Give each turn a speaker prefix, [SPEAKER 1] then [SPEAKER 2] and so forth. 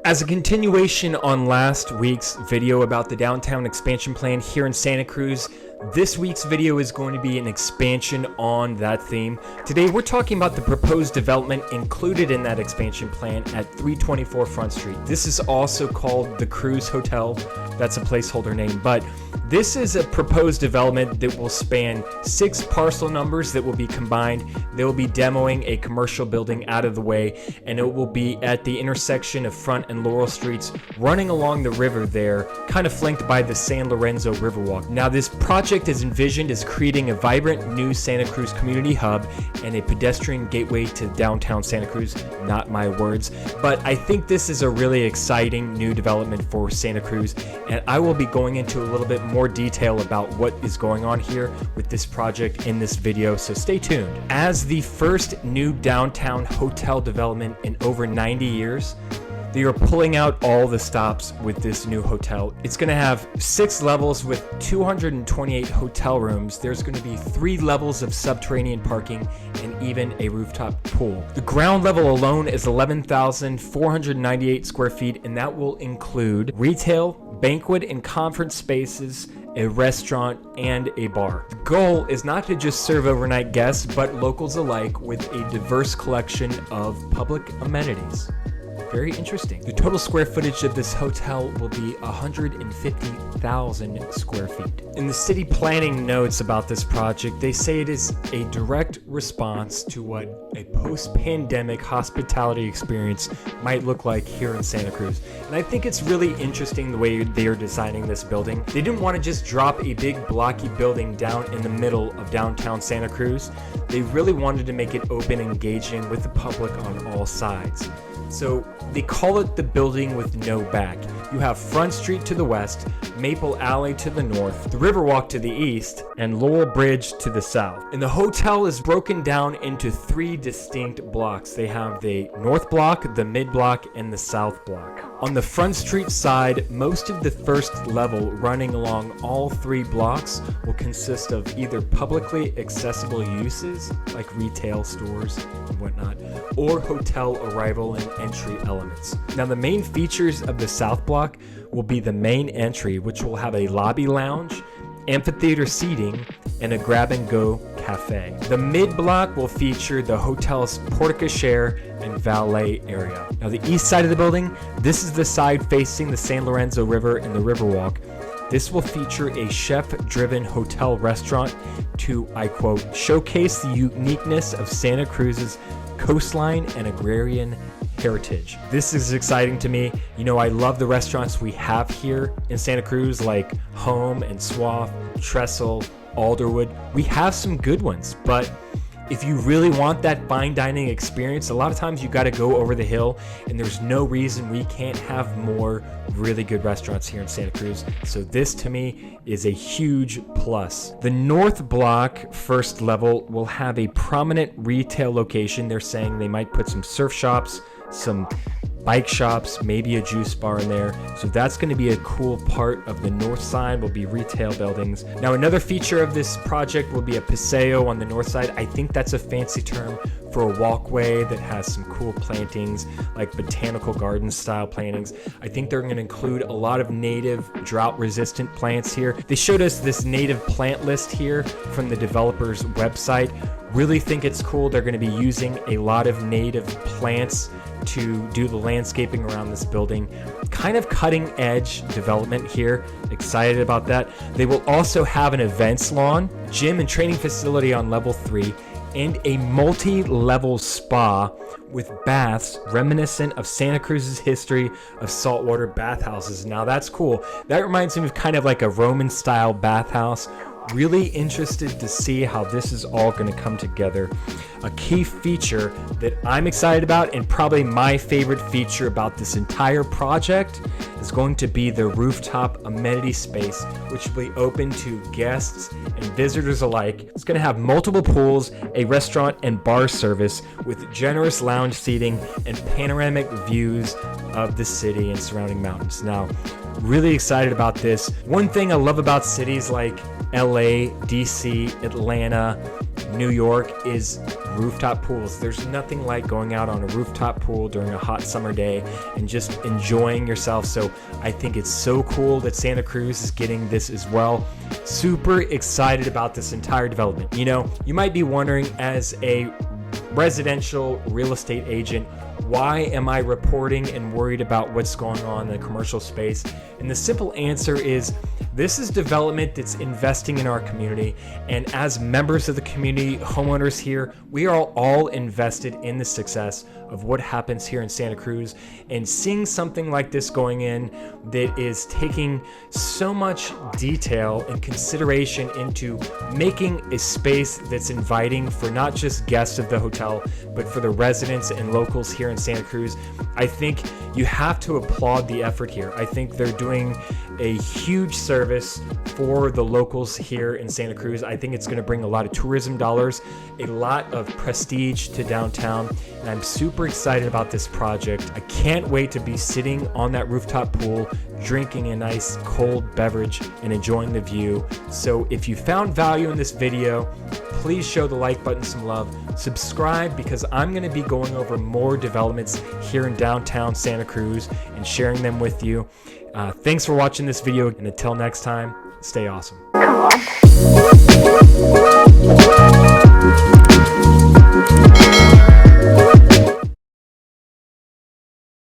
[SPEAKER 1] As a continuation on last week's video about the downtown expansion plan here in Santa Cruz, this week's video is going to be an expansion on that theme. Today we're talking about the proposed development included in that expansion plan at 324 Front Street. This is also called the Cruz Hotel. That's a placeholder name, but this is a proposed development that will span 6 parcel numbers that will be combined. They will be demoing a commercial building out of the way, and it will be at the intersection of Front and Laurel Streets, running along the river there, kind of flanked by the San Lorenzo Riverwalk. Now, this project is envisioned as creating a vibrant new Santa Cruz community hub and a pedestrian gateway to downtown Santa Cruz. Not my words, but I think this is a really exciting new development for Santa Cruz, and I will be going into a little bit more detail about what is going on here with this project in this video, so stay tuned. As the first new downtown hotel development in over 90 years, they are pulling out all the stops with this new hotel. It's going to have 6 levels with 228 hotel rooms. There's going to be 3 levels of subterranean parking and even a rooftop pool. The ground level alone is 11,498 square feet, and that will include retail, banquet and conference spaces, a restaurant, and a bar. The goal is not to just serve overnight guests, but locals alike, with a diverse collection of public amenities. Very interesting. The total square footage of this hotel will be 150,000 square feet. In the city planning notes about this project, they say it is a direct response to what a post-pandemic hospitality experience might look like here in Santa Cruz. And I think it's really interesting the way they are designing this building. They didn't want to just drop a big blocky building down in the middle of downtown Santa Cruz. They really wanted to make it open and engaging with the public on all sides. So they call it the building with no back. You have Front Street to the west, Maple Alley to the north, the Riverwalk to the east, and Laurel Bridge to the south. And the hotel is broken down into 3 distinct blocks. They have the north block, the mid block, and the south block. On the Front Street side, most of the first level running along all 3 blocks will consist of either publicly accessible uses like retail stores and whatnot, or hotel arrival and entry elements. Now, the main features of the south block will be the main entry, which will have a lobby lounge, amphitheater seating, and a grab-and-go cafe. The mid-block will feature the hotel's porte-cochere and valet area. Now, the east side of the building, this is the side facing the San Lorenzo River and the Riverwalk. This will feature a chef-driven hotel restaurant to, I quote, showcase the uniqueness of Santa Cruz's coastline and agrarian heritage. This is exciting to me. You know, I love the restaurants we have here in Santa Cruz, like Home and Swaff, Trestle, Alderwood. We have some good ones, but if you really want that fine dining experience, a lot of times you got to go over the hill, and there's no reason we can't have more really good restaurants here in Santa Cruz. So this to me is a huge plus. The north block first level will have a prominent retail location. They're saying they might put some surf shops, some bike shops, maybe a juice bar in there. So that's going to be a cool part of the north side, will be retail buildings. Now, another feature of this project will be a paseo on the north side. I think that's a fancy term for a walkway that has some cool plantings, like botanical garden style plantings. I think they're going to include a lot of native drought resistant plants here. They showed us this native plant list here from the developer's website. Really think it's cool. They're going to be using a lot of native plants to do the landscaping around this building. Kind of cutting edge development here. Excited about that. They will also have an events lawn, gym and training facility on level 3, and a multi-level spa with baths reminiscent of Santa Cruz's history of saltwater bathhouses. Now that's cool. That reminds me of kind of like a Roman style bathhouse. Really interested to see how this is all going to come together. A key feature that I'm excited about, and probably my favorite feature about this entire project, is going to be the rooftop amenity space, which will be open to guests and visitors alike. It's going to have multiple pools, a restaurant and bar service with generous lounge seating and panoramic views of the city and surrounding mountains. Now, really excited about this. One thing I love about cities like LA, DC, Atlanta, New York is rooftop pools. There's nothing like going out on a rooftop pool during a hot summer day and just enjoying yourself. So I think it's so cool that Santa Cruz is getting this as well. Super excited about this entire development. You know, you might be wondering, as a residential real estate agent, why am I reporting and worried about what's going on in the commercial space? And the simple answer is, this is development that's investing in our community. And as members of the community, homeowners here, we are all invested in the success of what happens here in Santa Cruz. And seeing something like this going in that is taking so much detail and consideration into making a space that's inviting for not just guests of the hotel, but for the residents and locals here in Santa Cruz, I think you have to applaud the effort here. I think they're doing a huge service for the locals here in Santa Cruz. I think it's going to bring a lot of tourism dollars, a lot of prestige to downtown, and I'm super excited about this project. I can't wait to be sitting on that rooftop pool, drinking a nice cold beverage and enjoying the view. So if you found value in this video, please show the like button some love. Subscribe, because I'm going to be going over more developments here in downtown Santa Cruz and sharing them with you. Thanks for watching this video, and until next time, stay awesome.
[SPEAKER 2] Come on.